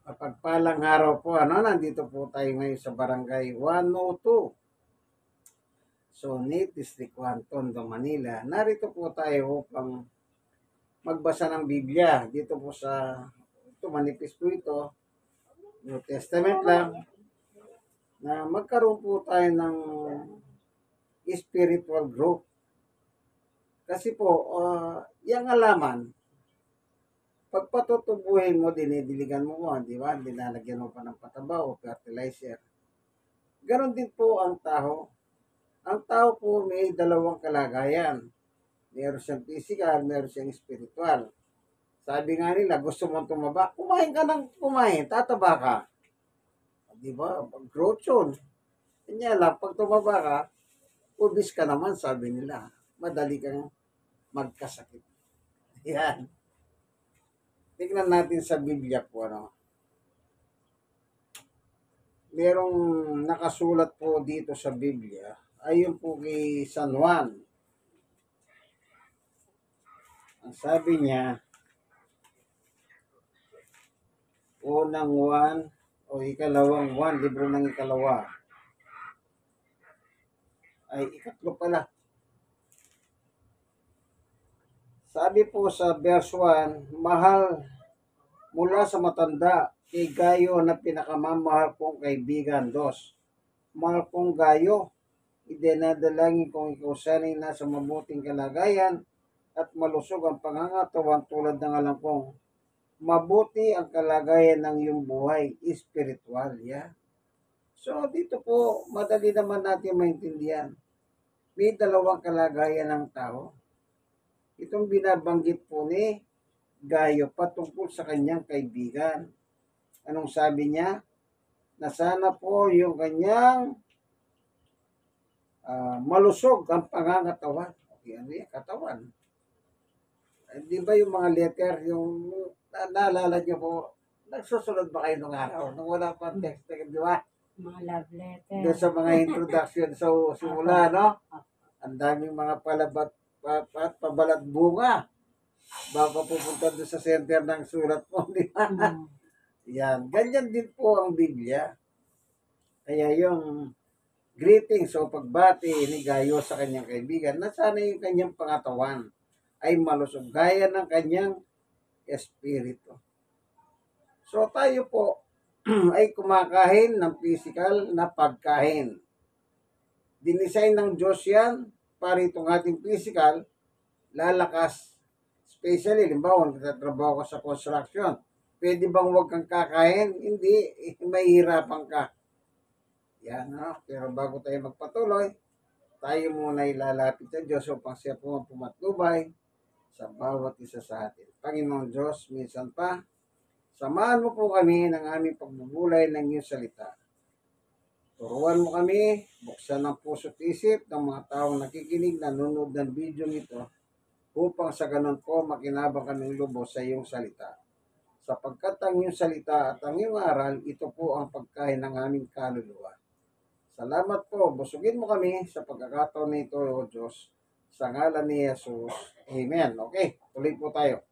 Mapagpalang araw po, nandito po tayo ngayon sa Barangay 102, Sonit, District 1, Tondo, Manila. Narito po tayo upang magbasa ng Biblia. Dito po manipis po ito, New Testament lang, na magkaroon po tayo ng spiritual growth. Kasi po, yung alaman, pag patutubuhin mo, dinidiligan mo, di ba? Dinalagyan mo pa ng pataba o fertilizer. Ganon din po ang tao. Ang tao po may dalawang kalagayan. Meron siyang physical, meron siyang spiritual. Sabi nga nila, gusto mong tumaba, kumain ka ng kumain, tataba ka. Di ba? Growth yun. Kanya lang, pag tumaba ka, ubis ka naman, sabi nila. Madali kang magkasakit. Yan. Tignan natin sa Biblia po, Merong nakasulat po dito sa Biblia, ayon po kay San Juan. Ang sabi niya, unang 1 o ikalawang 1, libro ng ikalawa. Ay, ikatlo pala. Sabi po sa verse 1, mahal mula sa matanda kay Gayo na pinakamamahal kong kaibigan. 2, mahal kong Gayo, idinadalangin kong ikaw sana'y nasa mabuting kalagayan at malusog ang pangangatawan tulad ng alam kong mabuti ang kalagayan ng iyong buhay, spiritual, yeah? So, dito po, madali naman natin maintindihan. May dalawang kalagayan ng tao. Itong binabanggit po ni Gayo patungkol sa kanyang kaibigan. Anong sabi niya? Na sana po yung kanyang malusog ang pangangatawan. Okay, ano yan? Katawan. Di ba yung mga letter, yung naalala niyo po, nagsusunod ba kayo nung araw? Nung wala pang text, di ba? Mga love letter. Doon sa mga introduction sa simula, no? Ang daming mga palabat, pabalat bunga. Baka pupunta doon sa center ng surat mo, di ba? Yan. Ganyan din po ang Biblia. Kaya yung greetings o pagbati ni Gayo sa kanyang kaibigan na sana yung kanyang pangatawan ay malusog gaya ng kanyang espiritu. So tayo po ay kumakain ng physical na pagkain. Dinisign ng Diyos yan para itong ating physical lalakas. Especially, limbawa, nagtatrabaho ka sa construction. Pwede bang huwag kang kakain? Hindi, mahihirapan ka. Yan, pero bago tayo magpatuloy, tayo muna ilalapit sa Diyos upang siya po pumatnubay sa bawat isa sa atin. Panginoon Diyos, minsan pa, samahan mo po kami ng aming pagbubulay ng iyong salita. Turuan mo kami, buksan ang puso at isip ng mga taong nakikinig, nanonood ng video nito, upang sa ganun po makinabang kaming lubos sa iyong salita. Sapagkat ang iyong salita at ang iyong aral, ito po ang pagkain ng aming kaluluwa. Salamat po, busugin mo kami sa pagkakataon nito, O Diyos, sa ngalan ni Jesus. Amen. Okay, tuloy po tayo.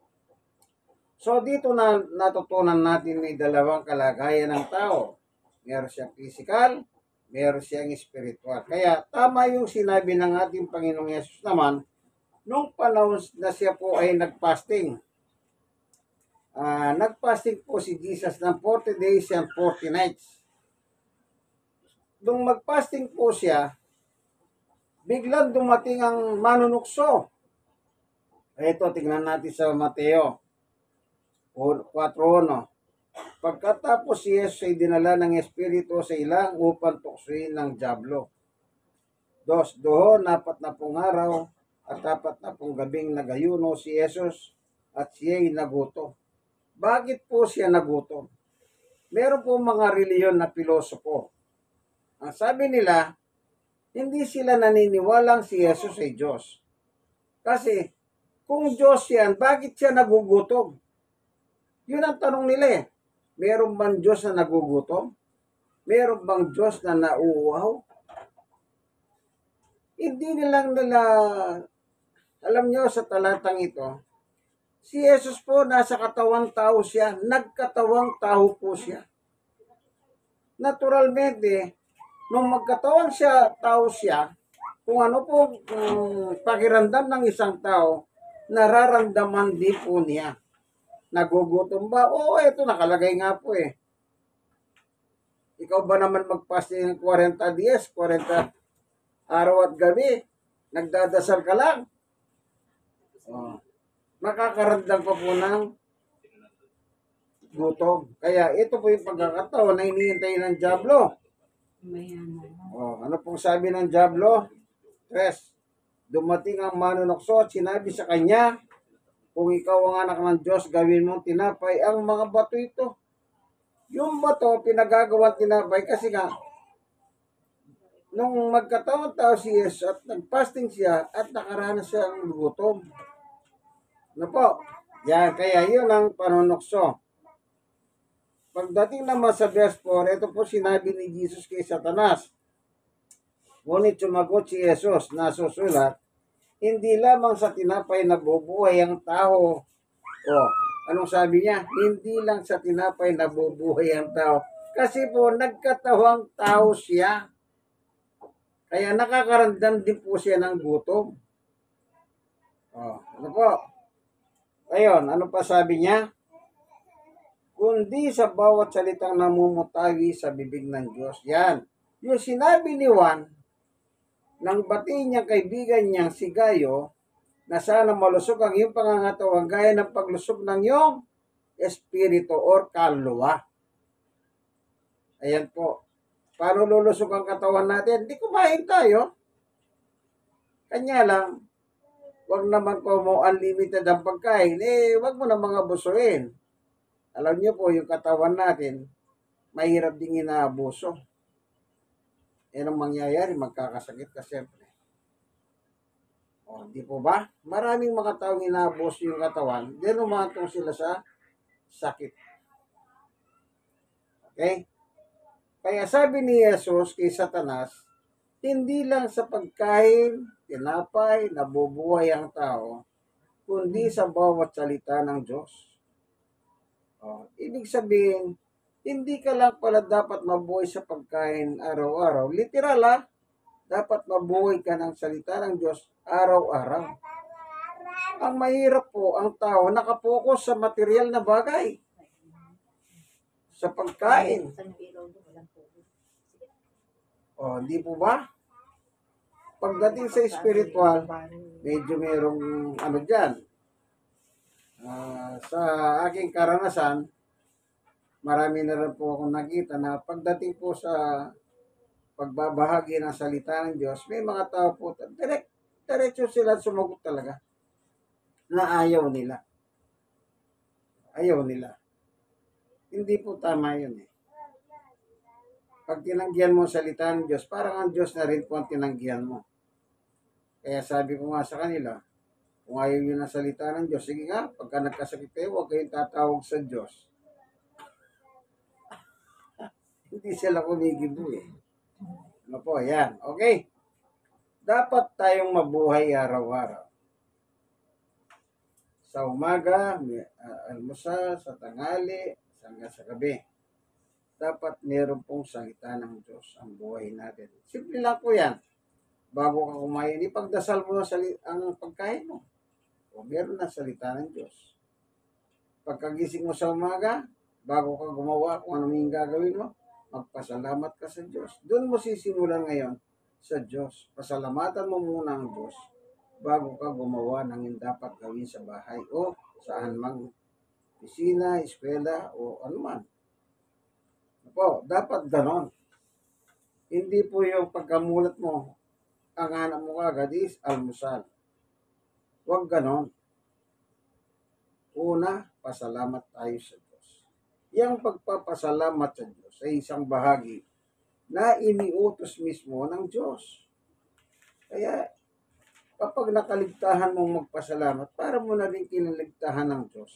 So dito na natutunan natin may dalawang kalagayan ng tao. Meron siyang physical, meron siyang spiritual. Kaya tama yung sinabi ng ating Panginoong Yesus naman, nung panahon na siya po ay nagfasting. Nagfasting po si Jesus ng 40 days and 40 nights. Nung magfasting po siya, biglang dumating ang manunukso. Ito, tingnan natin sa Mateo 4:1. Pagkatapos si Jesus ay dinala ng Espiritu sa ilang upang tuksoin ng dyablo. 2, doon 40 araw at 40 gabing nagayuno si Jesus at siya ay nagutom. Bakit po siya nagutom? Meron po mga reliyon na pilosopo. Ang sabi nila, hindi sila naniniwalang si Jesus ay Diyos. Kasi kung Diyos yan, bakit siya nagugutom? Yun ang tanong nila eh. Meron bang Diyos na nagugutom? Meron bang Diyos na nauuhaw? Hindi nilang alam nyo sa talatang ito, Si Jesus po, nasa katawang tao siya. Nagkatawang tao po siya. Naturalmente, nung magkatawang tao siya, kung ano po pakiramdam ng isang tao, nararamdaman din po niya. Nagugutom ba? Oo, ito nakalagay nga po eh. Ikaw ba naman mag-fasting ng 40 dias, 40 araw at gabi? Nagdadasal ka lang. Oh. Makakaramdam pa po ng gutom. Kaya ito po yung pagkakataon na hinihintay ng dyablo. Ano pong sabi ng dyablo? 3. Dumating ang manunokso at sinabi sa kanya, kung ikaw ang anak ng Diyos, gawin mong tinapay ang mga bato ito. Yung bato, pinagagawa tinapay kasi nga, nung magkataon tao si Jesus at nag-fasting siya at nakaranas siya ng gutom. Ano po? Yan, kaya yun ang panunokso. Pagdating naman sa verse 4, ito po sinabi ni Jesus kay Satanas. Ngunit sumagot si Jesus, nasusulat, hindi lamang sa tinapay nabubuhay ang tao. Anong sabi niya? Hindi lang sa tinapay nabubuhay ang tao. Kasi po, nagkatawang tao siya. Kaya nakakaramdam din po siya ng gutom. Ano po? Ayun, ano pa sabi niya? Kundi sa bawat salitang namumutawi sa bibig ng Diyos. Yan. Yung sinabi ni Juan, nang bati niyang kaibigan niyang si Gayo, na sana malusog ang iyong pangangatawan gaya ng paglusog ng iyong espiritu or kaluluwa. Ayan po. Paano lulusog ang katawan natin? Di kumain tayo. Kanya lang, wag naman po mo unlimited ang pagkain. Wag mo na mga busuin. Alam niyo po, yung katawan natin, mahirap ding inaabuso. Yan ang mangyayari, magkakasakit ka siyempre. Di po ba? Maraming mga taong inaabuso yung katawan, din umantong sila sa sakit. Okay? Kaya sabi ni Jesus kay Satanas, hindi lang sa pagkain, tinapay, nabubuhay ang tao, kundi sa bawat salita ng Diyos. Ibig sabihin, hindi ka lang pala dapat mabuhay sa pagkain araw-araw. Literal dapat mabuhay ka ng salita ng Diyos araw-araw. Ang mahirap po, ang tao nakapokus sa material na bagay. Sa pagkain. Di po ba? Pagdating sa spiritual, medyo merong dyan. Sa aking karanasan, marami na rin po akong nakita na pagdating po sa pagbabahagi ng salita ng Diyos, may mga tao po, diretso sila sumagot talaga na ayaw nila. Ayaw nila. Hindi po tama yun eh. Pag tinanggihan mo ang salita ng Diyos, parang ang Diyos na rin po ang tinanggihan mo. Kaya sabi ko nga sa kanila, kung ayaw nyo ng salita ng Diyos, sige nga, pagka nagkasakit kayo, huwag kayong tatawag sa Diyos. Hindi sila kumikibo eh. Ano po, yan. Okay. Dapat tayong mabuhay araw-araw. Sa umaga, almusal, sa tanghali, hanggang sa gabi. Dapat meron pong salita ng Diyos ang buhay natin. Simple lang po yan. Bago ka kumain, ipagdasal mo ang pagkain mo. Meron na salita ng Diyos. Pagkagising mo sa umaga, bago ka gumawa kung ano yung gagawin mo, magpasalamat ka sa Diyos. Doon mo sisimulan ngayon sa Diyos. Pasalamatan mo muna ang Diyos bago ka gumawa ng hindi dapat gawin sa bahay o saan mang pisina, eskwela o anuman. Dapat ganon. Hindi po yung pagkamulat mo, ang hanap mo kagad is almusal. Huwag ganon. Una, pasalamat tayo sa Diyos. Yang pagpapasalamat sa Diyos ay isang bahagi na iniutos mismo ng Diyos. Kaya, kapag nakaligtahan mong magpasalamat, para mo na rin kinaligtahan ng Diyos.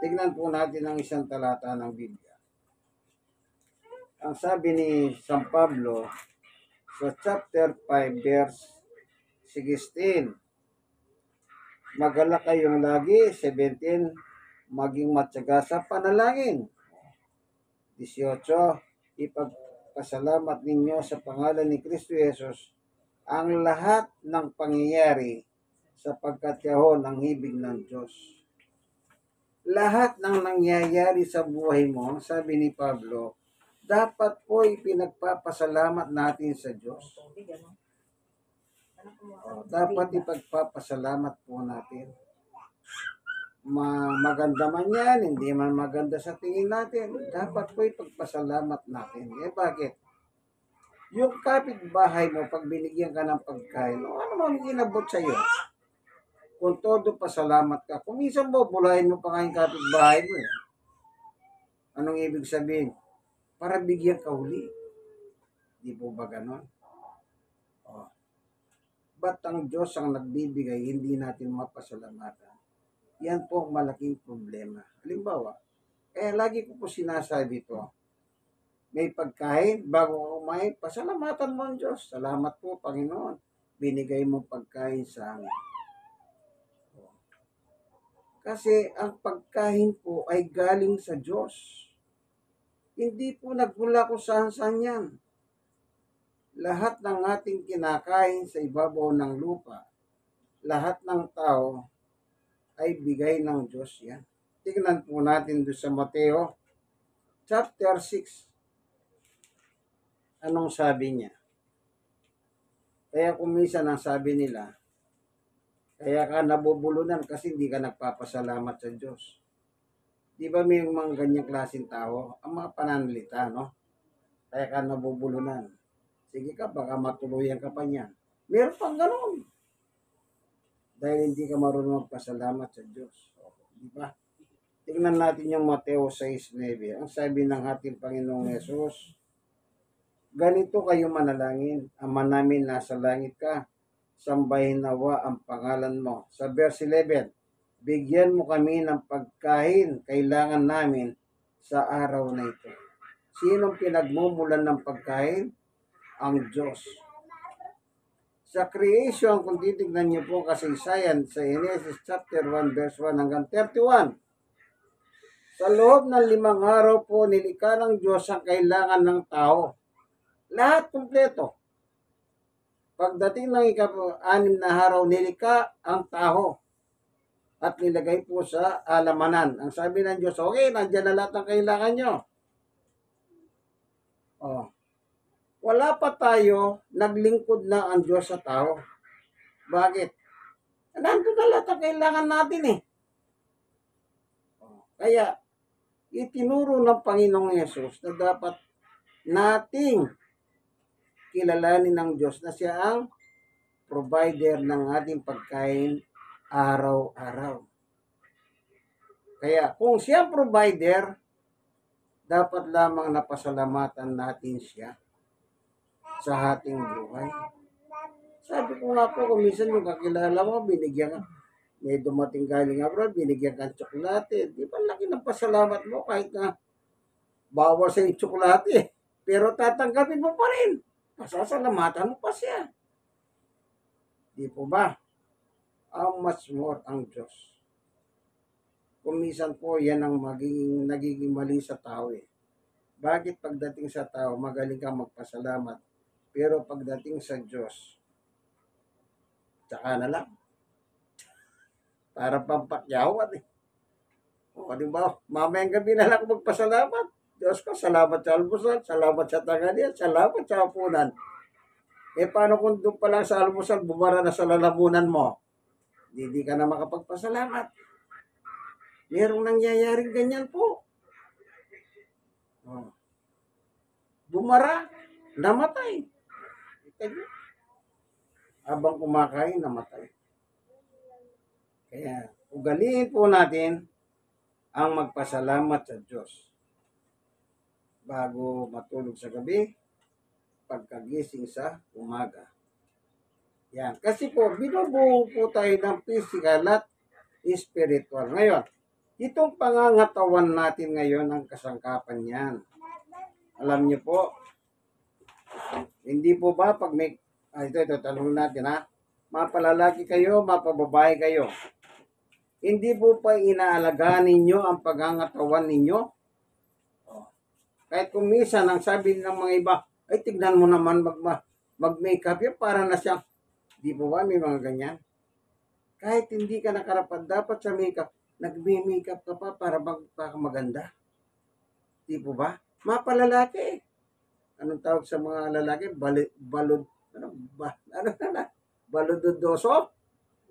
Tignan po natin ang isang talata ng Biblia. Ang sabi ni San Pablo sa chapter 5 verse 16, Magalak kayong lagi. 17, maging matyaga sa panalangin. 18, ipagpasalamat ninyo sa pangalan ni Kristo Jesus ang lahat ng pangyayari sapagkat yahon ang ibig ng Diyos. Lahat ng nangyayari sa buhay mo, sabi ni Pablo, dapat po ipinagpapasalamat natin sa Diyos. Dapat ipagpapasalamat po natin. Maganda man yan, hindi man maganda sa tingin natin, dapat po ipagpasalamat natin. Bakit? Yung kapitbahay mo, pag binigyan ka ng pagkain, ano man inabot sa iyo? Kung todo pasalamat ka, kung minsan mo, bulahin mo pa nga yung kapitbahay mo. Anong ibig sabihin? Para bigyan ka uli. Di po ba ganon? Ba't ang Diyos ang nagbibigay, hindi natin mapasalamatan? Yan po ang malaking problema. Halimbawa, kaya lagi ko po sinasabi ito, may pagkain, bago ka kumain, pasalamatan mo ang Diyos. Salamat po, Panginoon. Binigay mo pagkain sa amin. Kasi ang pagkain po ay galing sa Diyos. Hindi po nagmula kung saan-saan yan. Lahat ng ating kinakain sa ibabaw ng lupa, lahat ng tao ay bigay ng Diyos yan. Tingnan po natin doon sa Mateo chapter 6. Anong sabi niya? Kaya kung minsan ang sabi nila, kaya ka nabubulunan kasi hindi ka nagpapasalamat sa Diyos. Di ba may mga ganyang klaseng tao? Ang mga pananalita, no? Kaya ka nabubulunan. Sige ka, baka matuluyan ka pa niyan. Meron pang ganoon. Dahil hindi ka marunong magpasalamat sa Diyos. Di ba? Tingnan natin yung Mateo 6:9. Ang sabi ng ating Panginoong Yesus, ganito kayo manalangin, Ama namin nasa langit ka, sambahin nawa ang pangalan mo. Sa verse 11, bigyan mo kami ng pagkain kailangan namin sa araw na ito. Sinong pinagmumulan ng pagkain? Ang Diyos. Sa creation, kung titignan niyo po kasaysayan sa Genesis chapter 1 verse 1 hanggang 31, sa loob ng 5 araw po nilikha ng Diyos ang kailangan ng tao. Lahat kumpleto. Pagdating ng ika-6 na araw, nilikha ang tao at nilagay po sa alamanan. Ang sabi ng Diyos, okay, nandiyan na lahat ng kailangan nyo. Wala pa tayo, naglingkod na ang Diyos sa tao. Bakit? Nandun na lahat ang kailangan natin eh. Kaya, itinuro ng Panginoong Yesus na dapat nating kilalanin ng Diyos na siya ang provider ng ating pagkain araw-araw. Kaya kung siya ang provider, dapat lamang napasalamatan natin siya sa ating buhay. Sabi ko nga po, kung minsan yung kakilala mo, binigyan ka, may dumating galing abroad, binigyan ka ng tsokolate. Di ba laki ng pasalamat mo kahit na bawal sa yung tsokolate. Pero tatanggapin mo pa rin. Pasasalamatan mo pa siya. Di po ba? How much more ang Diyos? Kung minsan po, yan ang nagiging mali sa tao eh. Bakit pagdating sa tao, magaling kang magpasalamat, pero pagdating sa Diyos, tsaka na lang. Para pampakyawat eh. O, di ba? Mamayang gabi na lang magpasalamat. Diyos ko, salamat sa almusal, salamat sa tanghalian, salamat sa hapunan. Eh, paano kung doon pa lang sa almusal, bumara na sa lalamunan mo? Hindi ka na makapagpasalamat. Merong nangyayaring ganyan po. Bumara, namatay. Habang kumakain, namatay. Kaya, ugaliin po natin ang magpasalamat sa Diyos. Bago matulog sa gabi, pagkagising sa umaga. Yan. Kasi po, binubuo po tayo ng physical at spiritual. Ngayon, itong pangangatawan natin ngayon ang kasangkapan niyan. Alam niyo po, hindi po ba pag may, ito, tanong natin ha, mapalalaki kayo, mapababae kayo. Hindi po pa inaalagaan ninyo ang pagangatawan ninyo? Kahit kung minsan, ang sabi ng mga iba, ay tignan mo naman mag-makeup yan para na siyang, di po ba may mga ganyan? Kahit hindi ka nakarapat dapat sa makeup, nagme-makeup ka pa para maganda. Di po ba? Mapalalaki. Anong tawag sa mga lalaki? Baludodoso?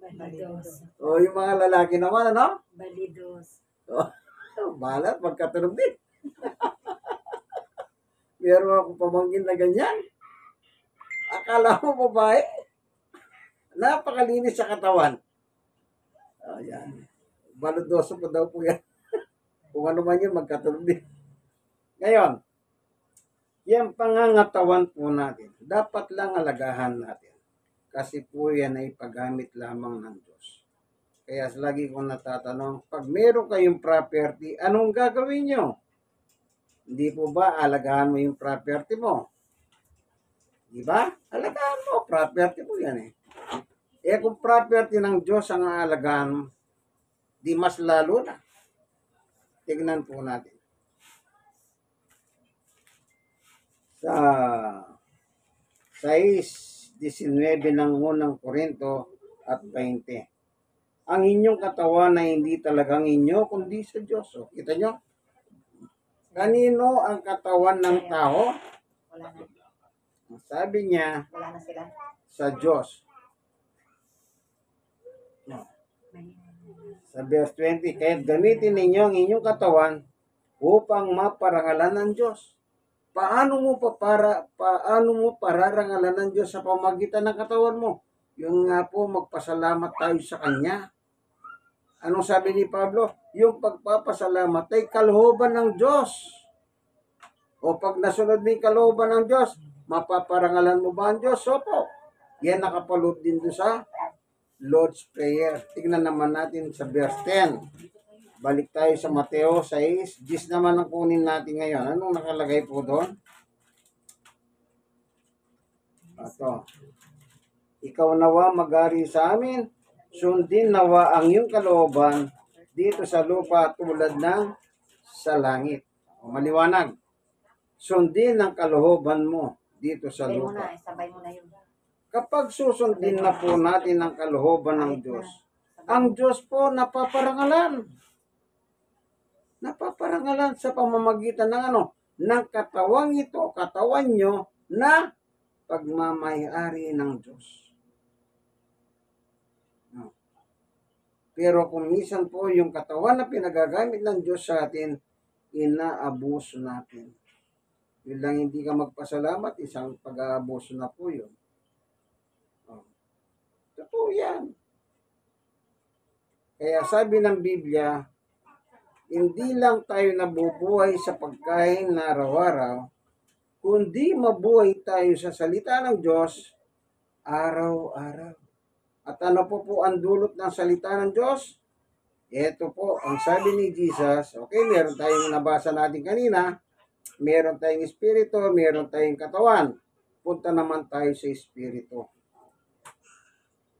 Balidos. O yung mga lalaki naman, ano? Balidos. Balat, magkatunog din. Meron akong pamangkin na ganyan. Akala mo babae. Napakalinis sa katawan. Ayan. Baludoso po daw po yan. Kung ano man yun, magkatunog din. Ngayon, yung pangangatawan po natin, dapat lang alagahan natin. Kasi po yan ay paggamit lamang ng Diyos. Kaya lagi kong natatanong, pag meron kayong property, anong gagawin nyo? Hindi po ba alagahan mo yung property mo? Di ba? Alagahan mo, property mo yan eh. Eh kung property ng Diyos ang aalagaan, di mas lalo na. Tignan po natin. Sa 6:19 ng unang Korinto at 20. Ang inyong katawan na hindi talagang inyo, kundi sa Diyos. O, kita nyo? Kanino ang katawan ng tao? Wala na. Sabi niya, Wala na sila. sa Diyos. Sa verse 20, kaya't gamitin ninyo ang inyong katawan upang maparangalan ng Diyos. Paano mo pararangalan ng Diyos sa pamagitan ng katawan mo? Yung nga po, magpasalamat tayo sa Kanya. Anong sabi ni Pablo? Yung pagpapasalamat ay kalooban ng Diyos. O pag nasunod mo yung kalooban ng Diyos, mapaparangalan mo ba ang Diyos? Opo. Yan nakapaloob din doon sa Lord's Prayer. Tignan naman natin sa verse 10. Balik tayo sa Mateo 6. 10 naman ang kunin natin ngayon. Anong nakalagay po doon? Ito. Ikaw nawa mag-ari sa amin, sundin nawa ang iyong kalooban dito sa lupa tulad ng sa langit. Maliwanag. Sundin ang kalooban mo dito sa Sabay mo lupa. na. Sabay mo na yun. Kapag susundin na po natin ang kalooban ng Diyos, ang Diyos po napaparangalan. Napaparangalan sa pamamagitan ng ano? Ng katawang ito, katawan nyo na pagmamayari ng Diyos. Pero kung minsan po yung katawan na pinagagamit ng Diyos sa atin, inaabuso natin. Yun lang hindi ka magpasalamat, isang pag-aabuso na po yun. Totoo yan. Kaya sabi ng Biblia, hindi lang tayo nabubuhay sa pagkain na araw-araw, kundi mabuhay tayo sa salita ng Diyos araw-araw. At ano po ang dulot ng salita ng Diyos? Ito po, ang sabi ni Jesus, okay, meron tayong nabasa natin kanina, meron tayong espiritu, meron tayong katawan. Punta naman tayo sa espiritu.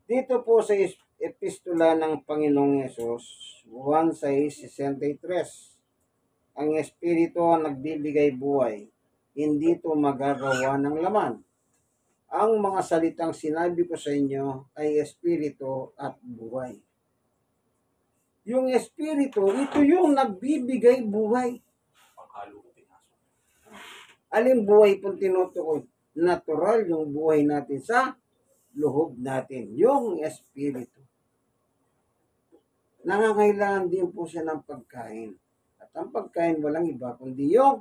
Dito po sa epistula ng Panginoong Yesus, 1:63, ang espiritu ang nagbibigay buhay, hindi ito magagawa ng laman. Ang mga salitang sinabi ko sa inyo ay espiritu at buhay. Yung espiritu, ito yung nagbibigay buhay. Aling buhay pong tinutukoy? Natural yung buhay natin sa loob natin, yung espiritu. Nangangailangan din po siya ng pagkain. At ang pagkain walang iba kundi yung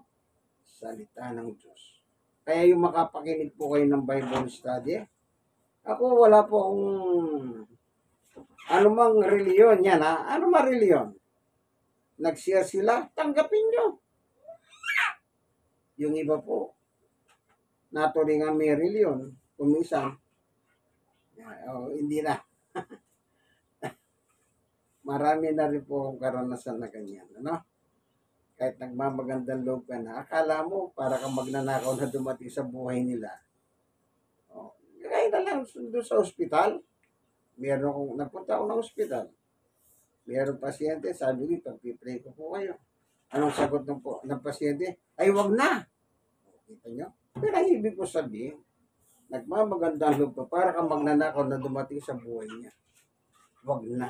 salita ng Diyos. Kaya yung makapakinig po kayo ng Bible study, ako wala po akong anumang reliyon yan ha. Anumang reliyon. Nag-share sila, tanggapin nyo. Yung iba po, naturingan may reliyon, kumisan, hindi na. Marami na rin po akong karanasan na ganyan. Ano? Kahit nagmamagandang loob ka na, akala mo para kang magnanakaw na dumating sa buhay nila. Kaya na lang doon sa ospital. Nagpunta ako ng ospital. Mayroong pasyente, sabi ko, pag-pray ko po kayo. Anong sagot ng pasyente? Ay, wag na. Kita nyo? Pero ang ibig ko sabihin, nagmamagandang loob pa para kang magnanakaw na dumating sa buhay niya. Wag na.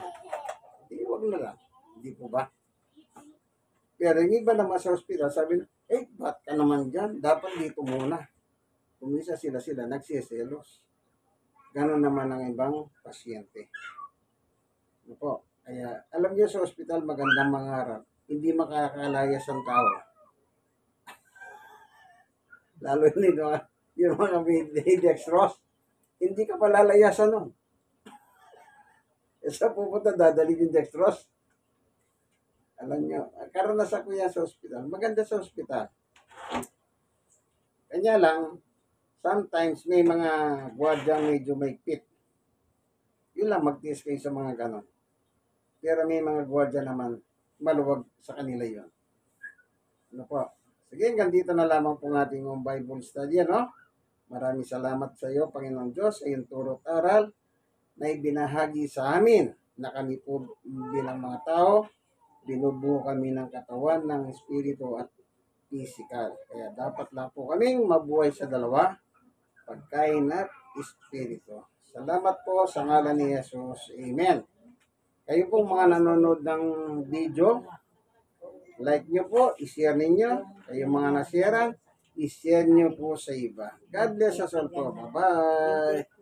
Hindi, wag na lang. Hindi po ba? Pero yung iba naman sa ospital, sabi na, ba't ka naman dyan? Dapat dito muna. Kumisa sila nagsiselos. Ganon naman ang ibang pasyente. Ano po? Kaya, alam niyo sa ospital, magandang mangarap. Hindi makakalayas ang tao. Lalo yung mga dextrose. Hindi ka palalayasan nun. Sa pupunta, dadali yung dextrose. Alam niyo, karanasan ko yan sa ospital. Maganda sa ospital. Kanya lang, sometimes may mga gwardyang medyo may pit. Yun lang, magtiis kayo sa mga ganon. Pero may mga gwardya naman, maluwag sa kanila yun. Ano po? Sige, hanggang dito na lamang po ng ating Bible study, no? Maraming salamat sa iyo, Panginoong Diyos, sa iyong turo at aral na ibinahagi sa amin na kami po bilang mga tao, binubuo kami ng katawan, ng espiritu at physical. Kaya dapat lang po kaming mabuhay sa dalawa, pagkain at espiritu. Salamat po sa ngalan ni Jesus. Amen. Kayo pong mga nanonood ng video, like nyo po, i-share ninyo. Kayo mga nasharean, i-share nyo po sa iba. God bless us all po. Bye-bye.